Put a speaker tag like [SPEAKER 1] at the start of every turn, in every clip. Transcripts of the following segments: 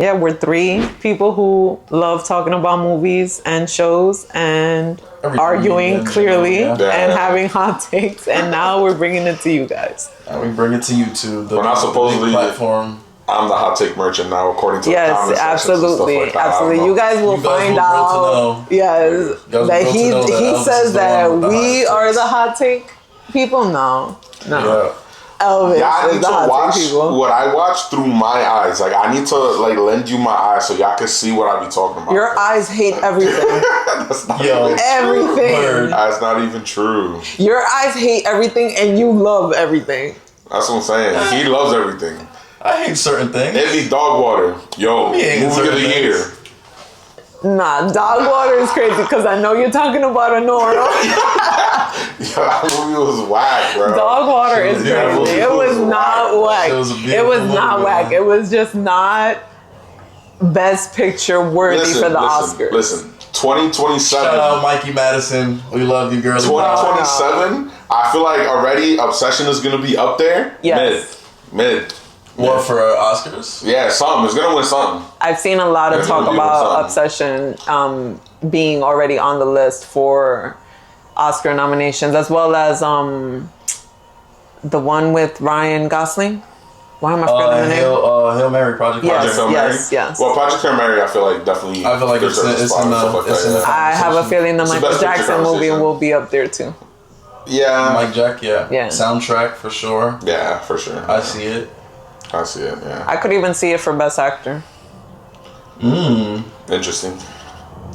[SPEAKER 1] Yeah, we're three people who love talking about movies and shows and arguing clearly and having hot takes. And now we're bringing it to you guys.
[SPEAKER 2] And we bring it to YouTube, the,
[SPEAKER 3] we're not supposedly
[SPEAKER 2] platform.
[SPEAKER 3] I'm the hot take merchant now, according to the
[SPEAKER 1] Yes,
[SPEAKER 3] comment
[SPEAKER 1] absolutely,
[SPEAKER 3] like that.
[SPEAKER 1] absolutely. You guys will find out. Yes, that he says that we are the hot take people. No.
[SPEAKER 3] Yeah.
[SPEAKER 1] Elvis
[SPEAKER 3] y'all need to watch what I watch through my eyes. Like, I need to lend you my eyes so y'all can see what I be talking about.
[SPEAKER 1] Your eyes hate everything.
[SPEAKER 3] That's not even
[SPEAKER 1] everything.
[SPEAKER 3] True. That's not even true.
[SPEAKER 1] Your eyes hate everything and you love everything.
[SPEAKER 3] That's what I'm saying. He loves everything.
[SPEAKER 2] I hate certain things.
[SPEAKER 3] It'd be dog water. Yo, movie of the year.
[SPEAKER 1] Nah, dog water is crazy because I know you're talking about Honora.
[SPEAKER 3] Yo, that movie was whack, bro.
[SPEAKER 1] Dog water is crazy. It was not whack. It was not whack. It was just not best picture worthy for the Oscars.
[SPEAKER 3] Listen, 2027.
[SPEAKER 2] Shout out Mikey Madison. We love you, girl.
[SPEAKER 3] 2027. I feel like already Obsession is gonna be up there.
[SPEAKER 1] Yes.
[SPEAKER 3] Mid.
[SPEAKER 2] What, for Oscars?
[SPEAKER 3] Yeah, something. It's gonna win something.
[SPEAKER 1] I've seen a lot of talk about Obsession being already on the list for Oscar nominations, as well as the one with Ryan Gosling. Why am I forgetting the name?
[SPEAKER 2] Hail Mary, Project
[SPEAKER 3] Hail Mary.
[SPEAKER 1] Yes.
[SPEAKER 3] Well, Project Hail Mary, I feel like definitely.
[SPEAKER 2] I feel like it's in the
[SPEAKER 1] I have a feeling the Michael Jackson movie will be up there too.
[SPEAKER 3] Yeah.
[SPEAKER 2] Mike Jack, yeah. Soundtrack for sure.
[SPEAKER 3] Yeah, for sure.
[SPEAKER 2] I see it.
[SPEAKER 3] Yeah.
[SPEAKER 1] I could even see it for Best Actor.
[SPEAKER 3] Interesting.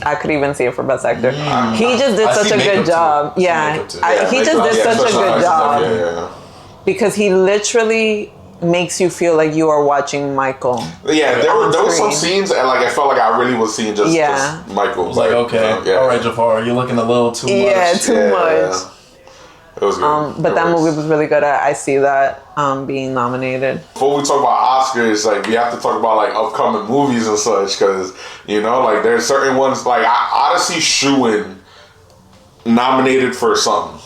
[SPEAKER 1] I could even see it for Best Actor. He just did such a good job. Yeah. He just did such a good job.
[SPEAKER 3] Yeah.
[SPEAKER 1] Because he literally makes you feel like you are watching Michael.
[SPEAKER 3] Yeah, there were some scenes and I felt like I really was seeing just Michael.
[SPEAKER 2] It was like, okay, all right, Jafar, you're looking a little too much.
[SPEAKER 1] Yeah, too much.
[SPEAKER 3] It was good.
[SPEAKER 1] But that movie was really good. I see that being nominated.
[SPEAKER 3] Before we talk about Oscars, we have to talk about upcoming movies and such, because there's certain ones Odyssey shoo-in nominated for something,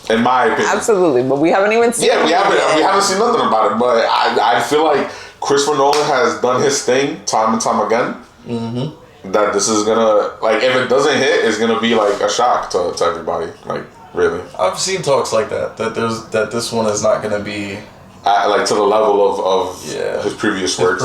[SPEAKER 3] in my opinion.
[SPEAKER 1] Absolutely, but we haven't even seen.
[SPEAKER 3] Yeah, we haven't seen nothing about it. But I feel like Christopher Nolan has done his thing time and time again. Mm-hmm. That this is gonna if it doesn't hit, it's gonna be a shock to everybody. Really,
[SPEAKER 2] I've seen talks like that this one is not going to be
[SPEAKER 3] to the level of his previous works.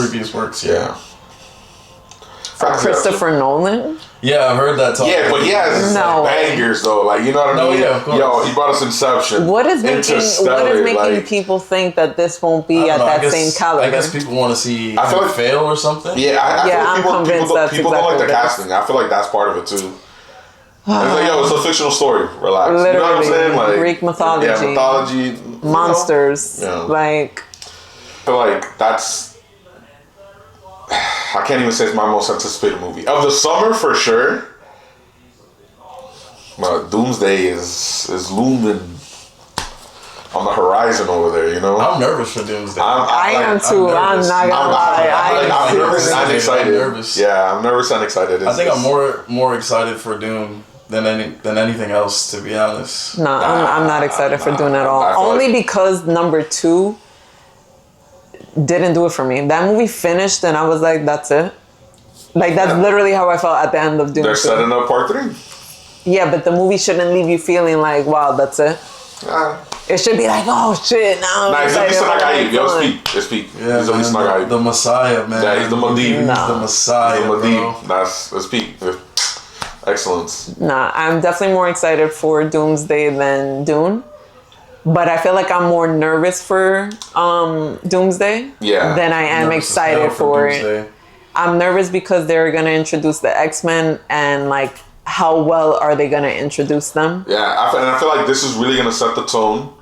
[SPEAKER 1] For Christopher Nolan?
[SPEAKER 2] Yeah, I've heard that talk.
[SPEAKER 3] Yeah, but he has bangers though. You know what I mean?
[SPEAKER 2] Yeah, of course.
[SPEAKER 3] Yo, he brought us Inception.
[SPEAKER 1] What is making people think that this won't be at that same caliber?
[SPEAKER 2] I guess people want to see him fail or something.
[SPEAKER 3] Yeah, I feel like people don't like the casting. I feel like that's part of it too. It's a fictional story. Relax.
[SPEAKER 1] Literally,
[SPEAKER 3] you know what I'm saying?
[SPEAKER 1] Greek mythology.
[SPEAKER 3] Yeah, mythology.
[SPEAKER 1] Monsters.
[SPEAKER 3] I feel like that's... I can't even say it's my most anticipated movie. Of the summer, for sure. But Doomsday is looming on the horizon over there, you know?
[SPEAKER 2] I'm nervous for Doomsday.
[SPEAKER 1] I am too. I'm not gonna lie.
[SPEAKER 3] I'm nervous and excited.
[SPEAKER 2] Nervous.
[SPEAKER 3] Yeah, I'm nervous and excited.
[SPEAKER 2] I think I'm more excited for Doom than anything else, to be honest.
[SPEAKER 1] No, I'm not excited for Dune at all. Only because number 2 didn't do it for me. That movie finished and I was like, that's it. That's literally how I felt at the end of Dune.
[SPEAKER 3] They're setting up part 3.
[SPEAKER 1] Yeah, but the movie shouldn't leave you feeling like, wow, that's it. It should be like, oh shit, now I'm
[SPEAKER 3] excited. Yo, speak.
[SPEAKER 2] Yeah, he's the Messiah, man.
[SPEAKER 3] Yeah, he's the Madib.
[SPEAKER 2] He's the Messiah, bro.
[SPEAKER 3] That's peak. Excellence.
[SPEAKER 1] Nah, I'm definitely more excited for Doomsday than Dune. But I feel like I'm more nervous for Doomsday than I am excited for it. I'm nervous because they're going to introduce the X-Men and how well are they going to introduce them?
[SPEAKER 3] Yeah, and I feel like this is really going to set the tone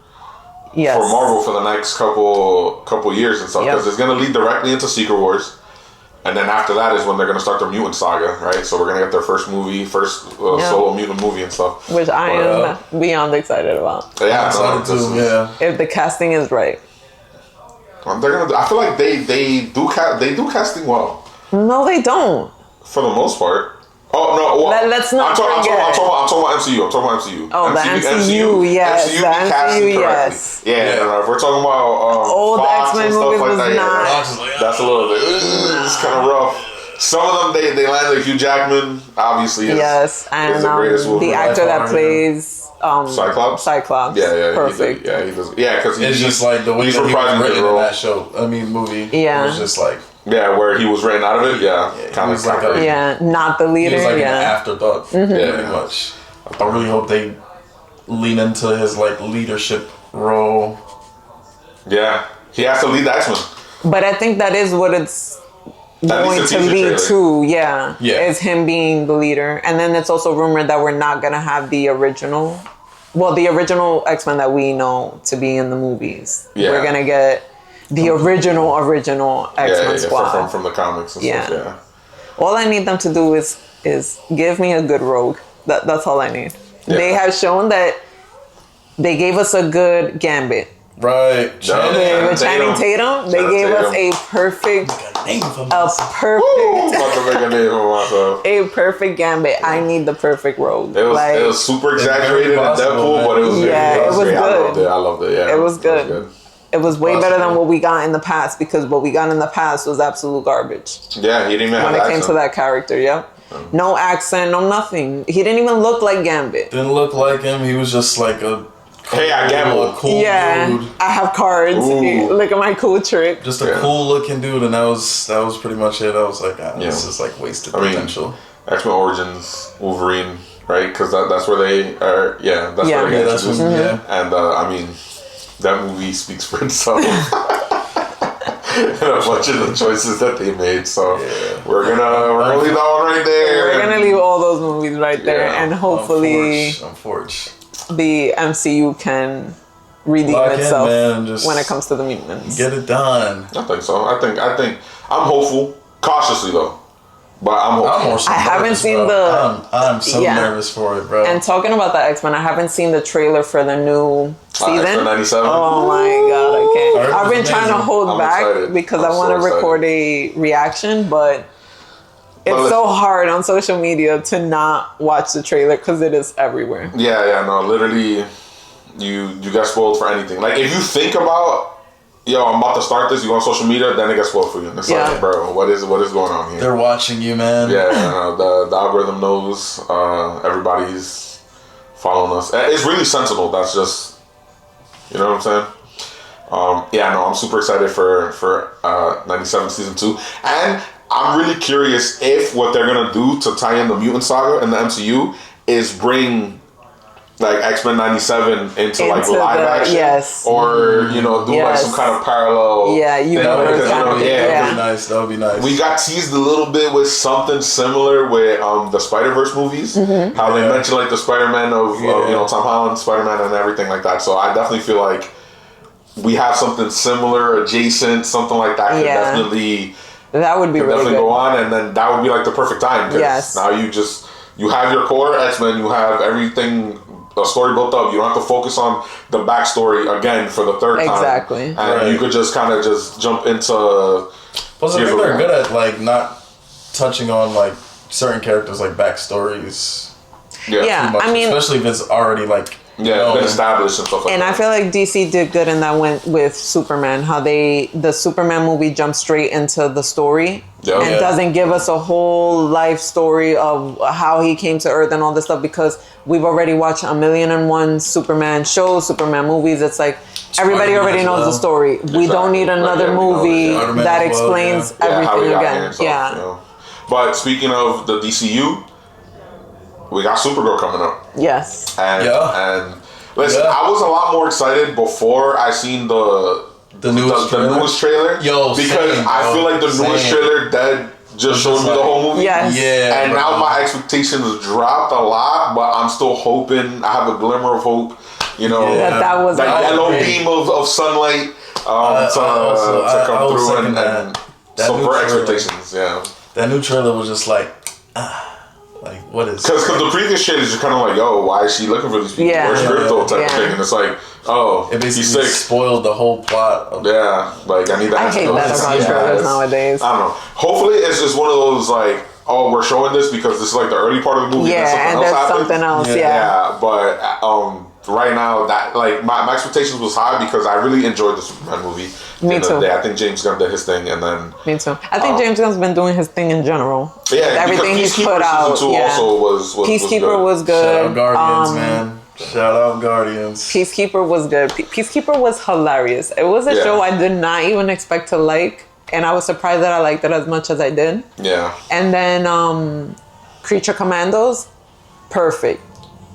[SPEAKER 3] for Marvel for the next couple years and stuff, because it's going to lead directly into Secret Wars. And then after that is when they're going to start their mutant saga, right? So we're going to get their first solo mutant movie and stuff.
[SPEAKER 1] Which I am beyond excited about.
[SPEAKER 3] Yeah,
[SPEAKER 2] excited too. Yeah.
[SPEAKER 1] If the casting is right.
[SPEAKER 3] I feel like they do casting well.
[SPEAKER 1] No, they don't.
[SPEAKER 3] For the most part. Oh no! Well,
[SPEAKER 1] let's not
[SPEAKER 3] I'm talking
[SPEAKER 1] forget.
[SPEAKER 3] about MCU. I'm talking about MCU.
[SPEAKER 1] Oh, the MCU, yes.
[SPEAKER 3] MCU be casting correctly. Yeah, no. If we're talking about
[SPEAKER 1] old
[SPEAKER 3] Fox
[SPEAKER 1] X-Men
[SPEAKER 3] and stuff
[SPEAKER 1] movies
[SPEAKER 3] like
[SPEAKER 1] was
[SPEAKER 3] that,
[SPEAKER 1] not.
[SPEAKER 3] that's a little bit. It's kind of rough. Some of them they landed. Hugh Jackman, obviously, is
[SPEAKER 1] and
[SPEAKER 3] the greatest
[SPEAKER 1] the actor that plays.
[SPEAKER 3] Cyclops.
[SPEAKER 1] Yeah,
[SPEAKER 3] perfect. He does. Yeah, because
[SPEAKER 2] it's just like the way that he was written in that show. I mean, movie. Yeah, it was just like
[SPEAKER 3] where he was written out of it. Yeah,
[SPEAKER 2] kind of like
[SPEAKER 1] not the leader.
[SPEAKER 2] He was like an afterthought, pretty much. I really hope they lean into his like leadership role.
[SPEAKER 3] Yeah, he has to lead the X-Men.
[SPEAKER 1] But I think that is what it's going to lead to. Yeah, is him being the leader, and then it's also rumored that we're not gonna have the original X-Men that we know to be in the movies. Yeah. We're gonna get the original X-Men squad
[SPEAKER 3] from the comics and stuff. Yeah.
[SPEAKER 1] All I need them to do is give me a good Rogue. That's all I need. Yeah. They have shown that they gave us a good Gambit.
[SPEAKER 2] Right.
[SPEAKER 1] With Channing Tatum, they gave us a perfect Gambit. I need the perfect Rogue.
[SPEAKER 3] It was super exaggerated in Deadpool, but it was good. I loved it. Yeah,
[SPEAKER 1] it was good. It was way better than what we got in the past, because what we got in the past was absolute garbage.
[SPEAKER 3] Yeah, he didn't even have
[SPEAKER 1] when it came to that character. No accent, no nothing. He didn't even look like Gambit.
[SPEAKER 2] Didn't look like him. He was just like a
[SPEAKER 3] I gamble.
[SPEAKER 2] Cool dude.
[SPEAKER 1] I have cards. Look at my cool trick.
[SPEAKER 2] Just a cool looking dude, and that was pretty much it. I was like, this is like wasted potential.
[SPEAKER 3] X-Men Origins Wolverine, right? Because that's where they are. Yeah, that's where they get introduced. And I mean, that movie speaks for itself. And a bunch of the choices that they made. So we're gonna leave that one right there.
[SPEAKER 1] We're gonna leave all those movies right there, and hopefully, the MCU can redeem itself when it comes to the mutants.
[SPEAKER 2] Get it done.
[SPEAKER 3] I think so. I think I'm hopeful, cautiously though. But I'm hopeful.
[SPEAKER 1] I haven't seen
[SPEAKER 2] I'm so nervous for it, bro.
[SPEAKER 1] And talking about the X-Men, I haven't seen the trailer for the new season.
[SPEAKER 3] X-Men 97.
[SPEAKER 1] Oh my god, I can't. I've been trying to hold back because I want to record a reaction, but it's so hard on social media to not watch the trailer because it is everywhere.
[SPEAKER 3] No, literally, you get spoiled for anything. Like if you think about, I'm about to start this, you go on social media, then it gets spoiled for you. And it's like, bro, what is going on here?
[SPEAKER 2] They're watching you, man.
[SPEAKER 3] The algorithm knows. Everybody's following us. It's really sensible. That's just, you know what I'm saying? I'm super excited for 97 season 2, and I'm really curious if what they're gonna do to tie in the mutant saga in the MCU is bring like X-Men 97 into like live action, or do like some kind of parallel.
[SPEAKER 1] That would
[SPEAKER 2] be nice.
[SPEAKER 3] We got teased a little bit with something similar with the Spider-Verse movies. How they mentioned like the Spider-Man of Tom Holland, Spider-Man, and everything like that. So I definitely feel like we have something similar, adjacent, something like that.
[SPEAKER 1] That would be really
[SPEAKER 3] definitely
[SPEAKER 1] good.
[SPEAKER 3] Go on, and then that would be like the perfect time. Now you have your core X-Men, you have everything, a story built up. You don't have to focus on the backstory again for the third time.
[SPEAKER 1] Exactly.
[SPEAKER 3] And you could just kind of just jump into.
[SPEAKER 2] Plus, I think they're good at like not touching on like certain characters like backstories.
[SPEAKER 1] I mean,
[SPEAKER 2] especially if it's already like.
[SPEAKER 3] Been established and stuff like that.
[SPEAKER 1] And I feel like DC did good in that with Superman, how the Superman movie jumped straight into the story and doesn't give us a whole life story of how he came to Earth and all this stuff, because we've already watched 1,000,001 Superman shows, Superman movies. It's like everybody already knows the story. We don't need another movie that explains everything again.
[SPEAKER 3] But speaking of the DCU, we got Supergirl coming up.
[SPEAKER 1] Yes.
[SPEAKER 3] And listen, I was a lot more excited before I seen the newest trailer. Because I feel like the newest trailer that just showed me the whole movie.
[SPEAKER 1] Yes.
[SPEAKER 3] And now my expectations dropped a lot, but I'm still hoping. I have a glimmer of hope.
[SPEAKER 1] That was
[SPEAKER 3] that yellow beam of sunlight to come through and subvert expectations.
[SPEAKER 2] That new trailer was just like. Like, what is...
[SPEAKER 3] Because the previous trailers are kind of like, why is she looking for these people? Where's Crypto type of thing? And it's like,
[SPEAKER 2] it basically
[SPEAKER 3] he's sick.
[SPEAKER 2] Spoiled the whole plot.
[SPEAKER 3] Like, I need that.
[SPEAKER 1] I hate that about trailers nowadays.
[SPEAKER 3] I don't know. Hopefully, it's just one of those, like, oh, we're showing this because this is like the early part of the movie.
[SPEAKER 1] Yeah, and there's something else.
[SPEAKER 3] Yeah, but right now that like my expectations was high because I really enjoyed the Superman movie.
[SPEAKER 1] Me too.
[SPEAKER 3] I think James Gunn did his thing, and then
[SPEAKER 1] me too. I think James Gunn's been doing his thing in general.
[SPEAKER 3] Yeah,
[SPEAKER 1] everything he's put out.
[SPEAKER 3] Season 2 also was
[SPEAKER 1] Peacekeeper was good.
[SPEAKER 2] Shout out Guardians, man. Shout out Guardians.
[SPEAKER 1] Peacekeeper was good. Peacekeeper was hilarious. It was a show I did not even expect to like, and I was surprised that I liked it as much as I did.
[SPEAKER 3] Yeah.
[SPEAKER 1] And then Creature Commandos, perfect.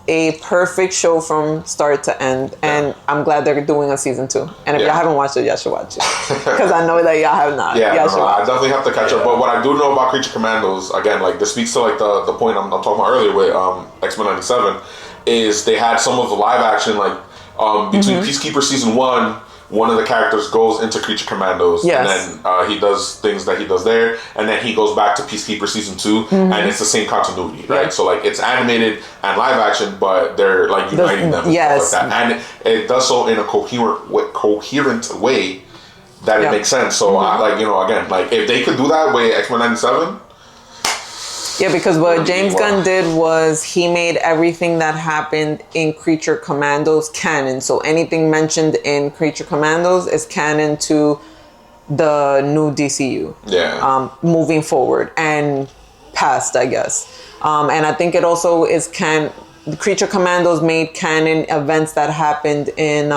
[SPEAKER 1] A perfect show from start to end, and I'm glad they're doing a season 2. And if y'all haven't watched it, y'all should watch it because I know that y'all have not.
[SPEAKER 3] Yeah, I definitely have to catch up. But what I do know about Creature Commandos, again, like this speaks to like the point I'm talking about earlier with X-Men '97, is they had some of the live action like between Peacekeeper season 1. One of the characters goes into Creature Commandos, and then he does things that he does there, and then he goes back to Peacekeeper season 2, and it's the same continuity, right? Yeah. So like it's animated and live action, but they're like uniting them, and stuff like that, and it does so in a coherent way that it makes sense. So I like again like if they could do that with X-Men '97.
[SPEAKER 1] Yeah, because what James Gunn did was he made everything that happened in Creature Commandos canon. So anything mentioned in Creature Commandos is canon to the new DCU.
[SPEAKER 3] Yeah.
[SPEAKER 1] Moving forward and past, I guess. And I think it also is Creature Commandos made canon events that happened in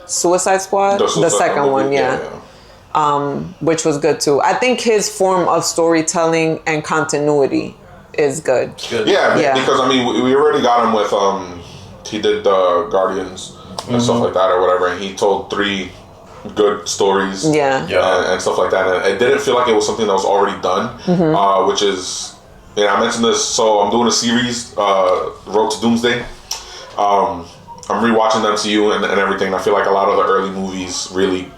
[SPEAKER 1] Suicide Squad, the second one, which was good too. I think his form of storytelling and continuity is good.
[SPEAKER 3] Yeah, because I mean, we already got him with he did the Guardians and stuff like that or whatever, and he told 3 good stories, and stuff like that. And it didn't feel like it was something that was already done, which is, I mentioned this. So I'm doing a series, Road to Doomsday. I'm rewatching the MCU and everything. And I feel like a lot of the early movies really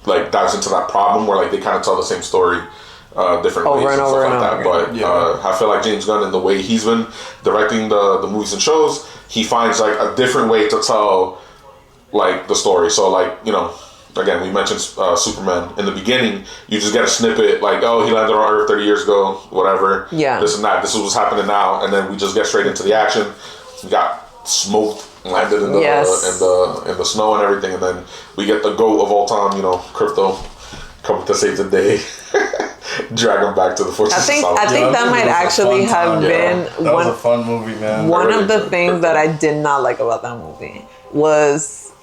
[SPEAKER 3] like dives into that problem where like they kind of tell the same story different ways and stuff like that. But I feel like James Gunn, in the way he's been directing the movies and shows, he finds like a different way to tell like the story. So like again, we mentioned Superman in the beginning. You just get a snippet like, oh, he landed on Earth 30 years ago, whatever. Yeah. This and that. This is what's happening now, and then we just get straight into the action. We got smoked. Landed in the snow and everything, and then we get the GOAT of all time, Crypto, coming to save the day, drag him back to the Fortress.
[SPEAKER 1] I think that might actually have been
[SPEAKER 2] that was a fun movie, man.
[SPEAKER 1] One of the things that I did not like about that movie was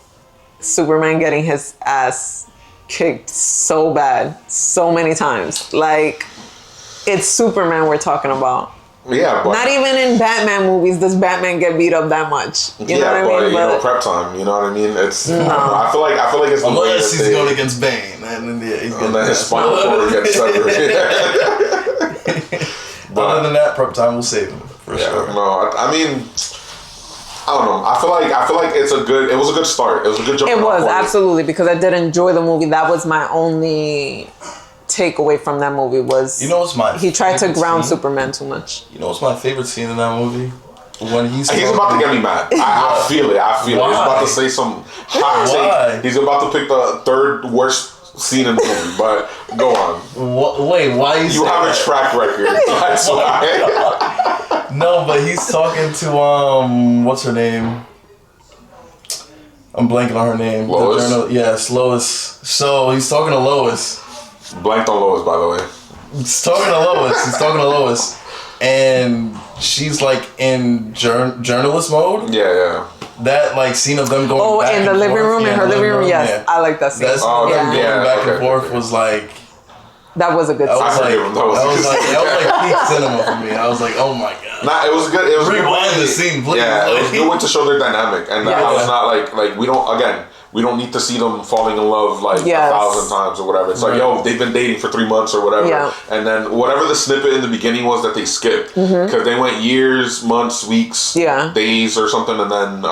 [SPEAKER 1] Superman getting his ass kicked so bad, so many times. Like, it's Superman we're talking about.
[SPEAKER 3] Yeah, but
[SPEAKER 1] not even in Batman movies does Batman get beat up that much. You know what I mean?
[SPEAKER 3] But prep time. You know what I mean? It's. I feel like it's
[SPEAKER 2] unless he's going against Bane, and he's going
[SPEAKER 3] to his spinal cord gets severed.
[SPEAKER 2] But other than that, prep time will save him for sure.
[SPEAKER 3] No, I mean, I don't know. I feel like it was a good start. It was a good jump.
[SPEAKER 1] It was absolutely, because I did enjoy the movie. That was my only takeaway from that movie was he tried to ground Superman too much.
[SPEAKER 2] You know what's my favorite scene in that movie? When he's
[SPEAKER 3] about to get me mad. I feel it. He's about to say some hot take. He's about to pick the 3rd worst scene in the movie. But go on.
[SPEAKER 2] Wait, why
[SPEAKER 3] you have a track record? That's why.
[SPEAKER 2] No, but he's talking to what's her name? I'm blanking on her name.
[SPEAKER 3] Lois.
[SPEAKER 2] Yes, Lois. So he's talking to Lois.
[SPEAKER 3] Blanked on Lois, by the way.
[SPEAKER 2] He's talking to Lois. And she's like in journalist mode.
[SPEAKER 3] Yeah.
[SPEAKER 2] That like scene of them going back
[SPEAKER 1] in the living room, in her living room. Yes,
[SPEAKER 2] yeah.
[SPEAKER 1] I like that scene.
[SPEAKER 2] Them going back and forth was like.
[SPEAKER 1] That was a good scene.
[SPEAKER 2] That was like peak cinema for me. I was like, oh my god.
[SPEAKER 3] Nah, it was good. It was
[SPEAKER 2] rewind the scene, please.
[SPEAKER 3] Yeah, it was good way to show their dynamic, and I was not like we don't need to see them falling in love like 1,000 times or whatever. It's like, they've been dating for 3 months or whatever. Yeah. And then whatever the snippet in the beginning was that they skipped. Because they went years, months, weeks, days or something, and then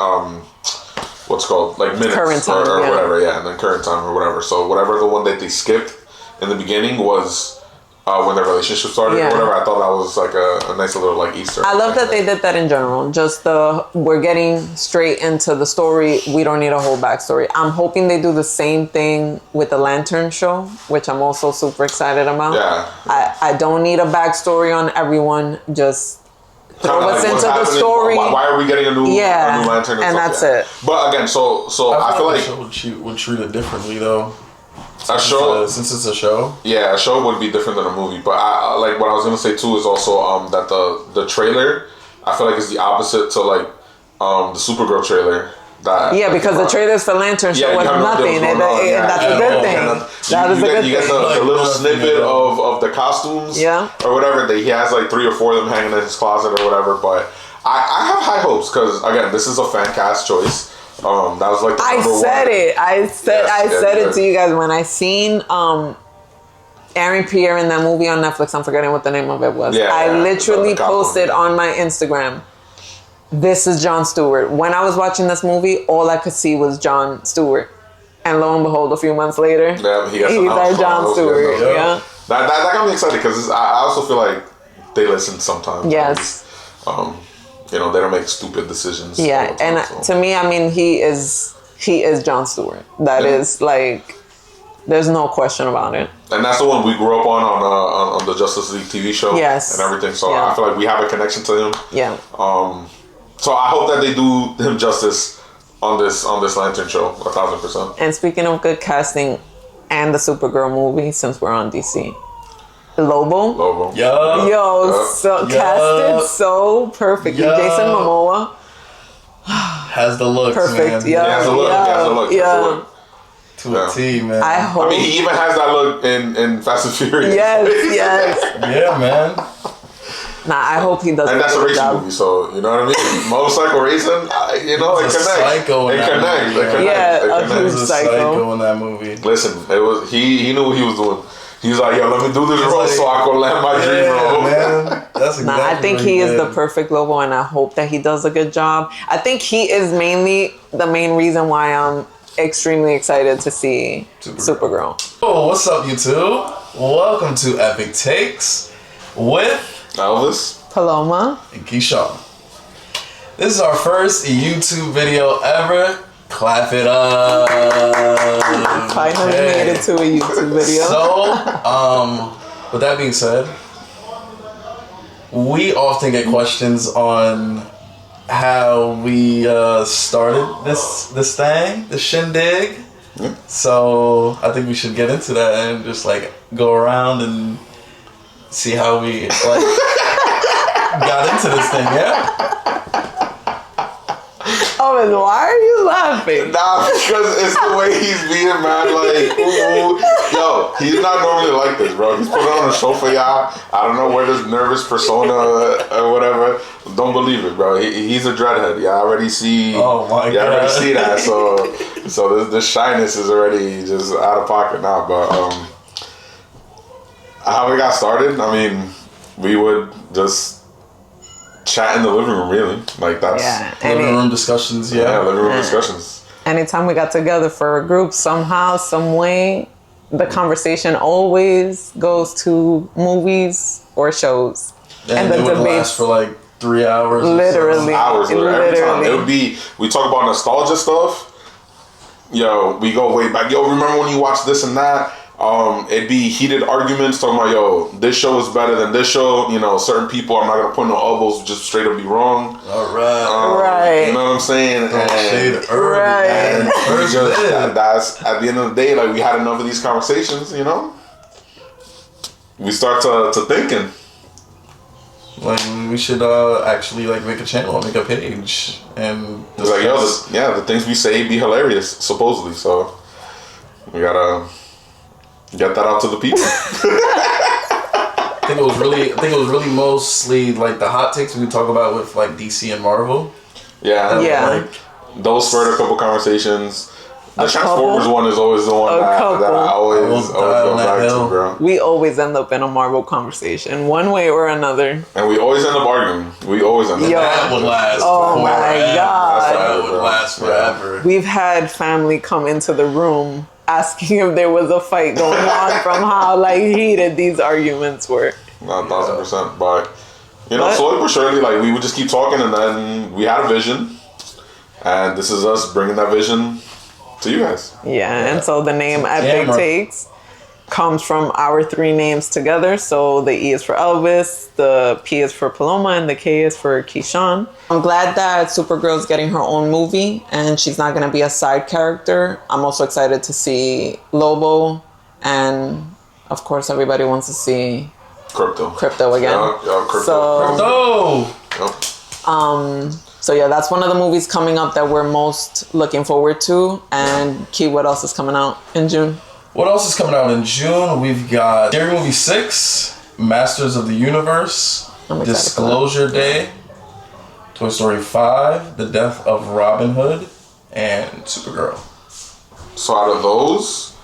[SPEAKER 3] what's called? Like minutes
[SPEAKER 1] current time,
[SPEAKER 3] or whatever. Yeah, and then current time or whatever. So whatever the one that they skipped in the beginning was when their relationship started or whatever. I thought that was like a nice little like Easter.
[SPEAKER 1] I love that they did that in general. Just we're getting straight into the story. We don't need a whole backstory. I'm hoping they do the same thing with the Lantern show, which I'm also super excited about.
[SPEAKER 3] Yeah.
[SPEAKER 1] I don't need a backstory on everyone. Just throw us into the story.
[SPEAKER 3] Why are we getting a new Lantern?
[SPEAKER 1] And that's it.
[SPEAKER 3] But again, so I feel like
[SPEAKER 2] the show would treat it differently though.
[SPEAKER 3] Since it's a show, a show would be different than a movie. But I like what I was gonna say too is also that the trailer I feel like is the opposite to like the Supergirl trailer.
[SPEAKER 1] Because the trailers for Lantern show was nothing. That's a good thing. That is a good thing.
[SPEAKER 3] You get the little snippet of the costumes, or whatever. He has like 3 or 4 of them hanging in his closet or whatever. But I have high hopes because again, this is a fan cast choice. That was like the
[SPEAKER 1] I said it to you guys when I seen Aaron Pierre in that movie on Netflix. I'm forgetting what the name of it was. I literally posted on my Instagram, this is Jon Stewart. When I was watching this movie, all I could see was Jon Stewart. And lo and behold, a few months later, he's our Jon Stewart. Yeah.
[SPEAKER 3] That got me excited because I also feel like they listen sometimes.
[SPEAKER 1] Yes.
[SPEAKER 3] They don't make stupid decisions.
[SPEAKER 1] Yeah, and to me, I mean, he is Jon Stewart. That is like, there's no question about it. And
[SPEAKER 3] that's the one we grew up on the Justice League TV show.
[SPEAKER 1] Yes.
[SPEAKER 3] And everything. So I feel like we have a connection to him.
[SPEAKER 1] Yeah.
[SPEAKER 3] So I hope that they do him justice on this Lantern show, 1,000%.
[SPEAKER 1] And speaking of good casting and the Supergirl movie, since we're on DC. Lobo. Casted so perfect. Jason Momoa
[SPEAKER 2] has the look.
[SPEAKER 1] Perfect.
[SPEAKER 2] Man.
[SPEAKER 3] Has the look.
[SPEAKER 2] To a T, man.
[SPEAKER 1] I
[SPEAKER 3] mean, he even has that look in Fast and Furious.
[SPEAKER 1] Yes.
[SPEAKER 2] Yeah, man.
[SPEAKER 1] I hope he does.
[SPEAKER 3] And that's a racing movie, so you know what I mean. Motorcycle racing, it connects.
[SPEAKER 2] Psycho in that movie.
[SPEAKER 1] A huge
[SPEAKER 2] psycho in that movie.
[SPEAKER 3] Listen, it was he knew what he was doing. He's like, yo, let me do this role so I can land my dream role.
[SPEAKER 2] Man. That's exactly
[SPEAKER 1] I think he is the perfect Lobo, and I hope that he does a good job. I think he is mainly the main reason why I'm extremely excited to see Supergirl.
[SPEAKER 2] Oh, what's up, YouTube? Welcome to Epic Takes with
[SPEAKER 3] Elvis,
[SPEAKER 1] Paloma,
[SPEAKER 2] and Keyshawn. This is our first YouTube video ever. Clap it up.
[SPEAKER 1] Finally made it to a YouTube video.
[SPEAKER 2] So, with that being said, we often get questions on how we started this thing, the shindig. Yeah. So I think we should get into that and just like go around and see how we like got into this thing. Yeah.
[SPEAKER 1] Oh, and why are you laughing?
[SPEAKER 3] Nah, because it's the way he's being, man. Like, ooh. Yo, he's not normally like this, bro. He's put on a show for y'all. I don't know where this nervous persona or whatever. Don't believe it, bro. He's a dreadhead. Y'all already see.
[SPEAKER 2] Oh my god.
[SPEAKER 3] Y'all already see that. So this shyness is already just out of pocket now. But how we got started? I mean, we would just chat in the living room, really. Like that's
[SPEAKER 2] living room discussions. Yeah,
[SPEAKER 3] living room discussions.
[SPEAKER 1] Anytime we got together for a group, somehow, some way, the conversation always goes to movies or shows,
[SPEAKER 2] and the debate last for like 3 hours.
[SPEAKER 1] Literally,
[SPEAKER 3] hours. Every time it would be. We talk about nostalgia stuff. Yo, we go way back. Yo, remember when you watched this and that? It'd be heated arguments talking about, yo, this show is better than this show. You know, certain people, I'm not gonna put no elbows, just straight up be wrong.
[SPEAKER 2] All right,
[SPEAKER 1] right.
[SPEAKER 3] You know what I'm saying?
[SPEAKER 1] Right.
[SPEAKER 3] That's at the end of the day, like we had enough of these conversations. You know, we start to thinking.
[SPEAKER 2] Like we should actually like make a channel, make a page, and
[SPEAKER 3] it's like, yo, the things we say be hilarious, supposedly. So we gotta get that out to the people.
[SPEAKER 2] I think it was really mostly like the hot takes we could talk about with like DC and Marvel.
[SPEAKER 3] Yeah. Like, those spurred a couple conversations. The Transformers one is always the one that I always go back to, bro.
[SPEAKER 1] We always end up in a Marvel conversation, one way or another.
[SPEAKER 3] And we always end up arguing.
[SPEAKER 2] That would last.
[SPEAKER 1] Oh my god.
[SPEAKER 2] That would last forever.
[SPEAKER 1] We've had family come into the room asking if there was a fight going on from how like heated these arguments were.
[SPEAKER 3] 1,000%. But slowly but surely, like we would just keep talking, and then we had a vision, and this is us bringing that vision to you guys.
[SPEAKER 1] Yeah. And so the name Epic Takes comes from our three names together. So the E is for Elvis, the P is for Paloma, and the K is for Keyshawn. I'm glad that Supergirl is getting her own movie and she's not going to be a side character. I'm also excited to see Lobo, and of course everybody wants to see Crypto again.
[SPEAKER 3] Yeah, Crypto.
[SPEAKER 1] So yeah, that's one of the movies coming up that we're most looking forward to. And Key, what else is coming out in June?
[SPEAKER 2] What else is coming out in June? We've got Scary Movie 6, Masters of the Universe, Disclosure Day, Toy Story 5, The Death of Robin Hood, and Supergirl.
[SPEAKER 3] So out of those,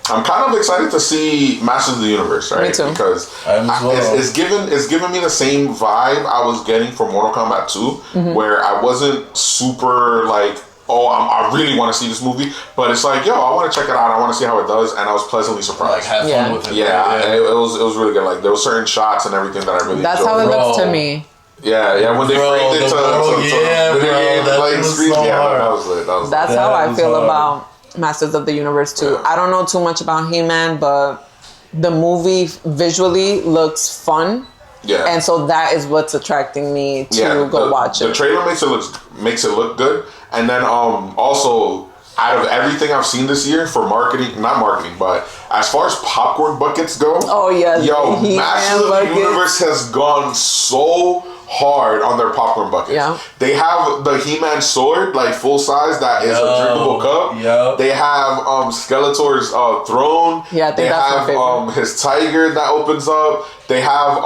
[SPEAKER 3] I'm kind of excited to see Masters of the Universe, right?
[SPEAKER 1] Me too.
[SPEAKER 3] Because it's given me the same vibe I was getting from Mortal Kombat 2, where I wasn't super like, I really want to see this movie, but it's like, I want to check it out. I want to see how it does, and I was pleasantly surprised.
[SPEAKER 2] Like, have fun with it.
[SPEAKER 3] Yeah, it was really good. Like there were certain shots and everything that I really.
[SPEAKER 1] That's
[SPEAKER 3] enjoyed.
[SPEAKER 1] how it looks to me.
[SPEAKER 3] Yeah, when they framed it to
[SPEAKER 2] that was so hard.
[SPEAKER 3] That was lit.
[SPEAKER 1] That's how I feel about Masters of the Universe too. Yeah. I don't know too much about He-Man, but the movie visually looks fun. Yeah. And so that is what's attracting me to go watch it.
[SPEAKER 3] The trailer makes it look good. And then also, out of everything I've seen this year for not marketing, but as far as popcorn buckets go, Masters of the Universe has gone so hard on their popcorn buckets. Yeah. They have the He-Man sword, like full size, that is a drinkable cup. Yeah. They have Skeletor's throne. Yeah, I think that's my favorite. His tiger that opens up. They have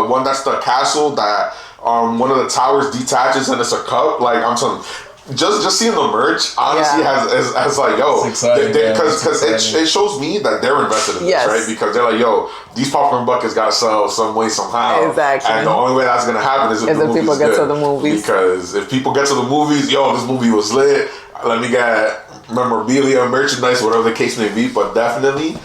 [SPEAKER 3] one that's the castle that one of the towers detaches and it's a cup. Like I'm telling you, just seeing the merch honestly has like because it shows me that they're invested in this, right? Because they're like, these popcorn buckets gotta sell some way somehow. Exactly. And the only way that's gonna happen is if
[SPEAKER 1] people get to the movies.
[SPEAKER 3] Because if people get to the movies, this movie was lit. Let me get memorabilia, merchandise, whatever the case may be. But definitely,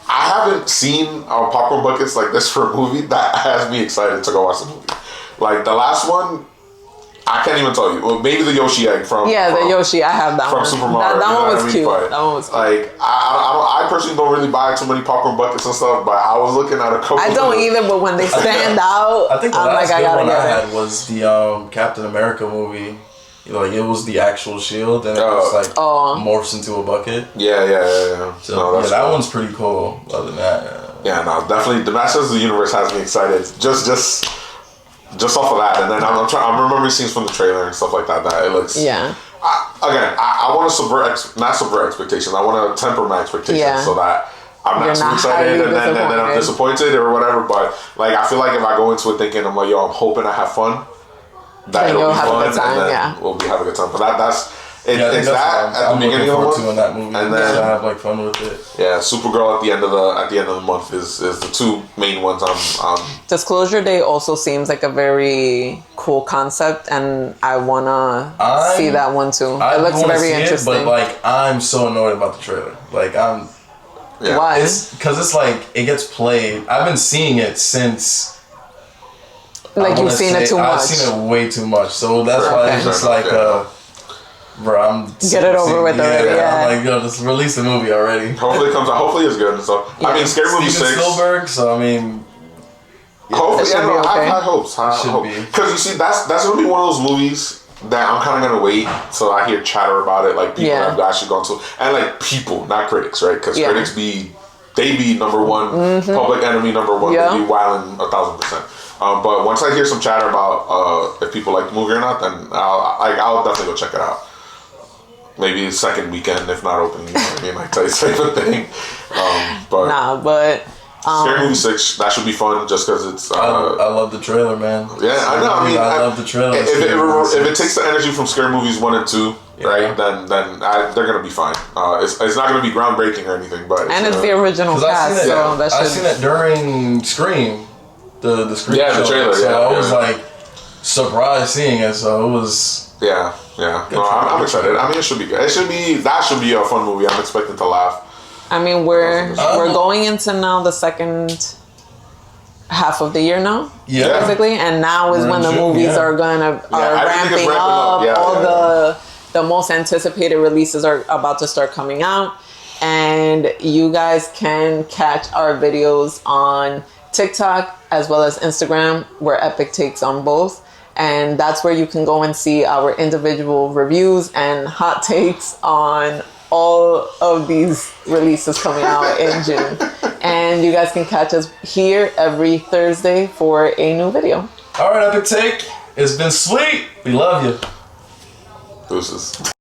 [SPEAKER 3] I haven't seen popcorn buckets like this for a movie that has me excited to go watch the movie. Like the last one, I can't even tell you. Well, maybe the Yoshi egg from
[SPEAKER 1] the Yoshi. I have that
[SPEAKER 3] from
[SPEAKER 1] one.
[SPEAKER 3] Super Mario.
[SPEAKER 1] That one was cute. That one was cute.
[SPEAKER 3] Like I personally don't really buy too many popcorn buckets and stuff, but I was looking at a couple.
[SPEAKER 1] I don't either, but when they stand out,
[SPEAKER 2] I think the last good one I had was the Captain America movie. Like it was the actual shield, and it was like morphs into a bucket.
[SPEAKER 3] Yeah.
[SPEAKER 2] So that one's pretty cool. Other than that,
[SPEAKER 3] definitely the Masters of the Universe has me excited. Just off of that, and then I'm remembering scenes from the trailer and stuff like that. That it looks.
[SPEAKER 1] Yeah.
[SPEAKER 3] I want to not subvert expectations. I want to temper my expectations so that I'm not too excited and then I'm disappointed or whatever. But like I feel like if I go into it thinking I'm like, I'm hoping I have fun. That it'll be fun, and then we'll be having a good time. But it's that at the beginning of the month,
[SPEAKER 2] that movie, and then I have like fun with it.
[SPEAKER 3] Yeah, Supergirl at the end of the month is the two main ones.
[SPEAKER 1] Disclosure Day also seems like a very cool concept, and I wanna see that one too. It looks very interesting.
[SPEAKER 2] But like, I'm so annoyed about the trailer. Like
[SPEAKER 1] why?
[SPEAKER 2] It's because it's like it gets played. I've been seeing it since.
[SPEAKER 1] Like you've seen it too much.
[SPEAKER 2] I've seen it way too much, so that's why it's just like, bro,
[SPEAKER 1] get it over with already. Yeah.
[SPEAKER 2] I'm like, just release the movie already.
[SPEAKER 3] Hopefully it comes out. Hopefully it's good and stuff. Yeah. I mean, Scary Movie 6.
[SPEAKER 2] Spielberg, so I mean,
[SPEAKER 3] hopefully, I have hopes. Because you see, that's gonna be one of those movies that I'm kind of gonna wait till I hear chatter about it. Like people have actually gone to, and like people, not critics, right? Because critics be number one, public enemy number one. They be wilding 1,000%. But once I hear some chatter about if people like the movie or not, then I'll definitely go check it out. Maybe second weekend, if not opening, like type of thing.
[SPEAKER 1] But
[SPEAKER 3] Scary Movie 6, that should be fun just because it's.
[SPEAKER 2] I love the trailer, man.
[SPEAKER 3] Yeah, I know.
[SPEAKER 2] I love the trailer.
[SPEAKER 3] If it takes the energy from Scary Movies 1 and 2, right, then they're gonna be fine. It's not gonna be groundbreaking or anything, but
[SPEAKER 1] it's the original cast.
[SPEAKER 2] I've seen it during Scream. The Scream show.
[SPEAKER 3] The trailer.
[SPEAKER 2] So I was like surprised seeing it. So it was
[SPEAKER 3] Yeah. No, I'm excited. I mean, it should be good. That should be a fun movie. I'm expecting to laugh.
[SPEAKER 1] I mean, we're going into now the second half of the year now, basically, and now is when the movies are ramping up. All the most anticipated releases are about to start coming out, and you guys can catch our videos on TikTok as well as Instagram. We're Epic Takes on both. And that's where you can go and see our individual reviews and hot takes on all of these releases coming out in June. And you guys can catch us here every Thursday for a new video.
[SPEAKER 2] All right, Epic Take. It's been sweet. We love you.
[SPEAKER 3] Deuces.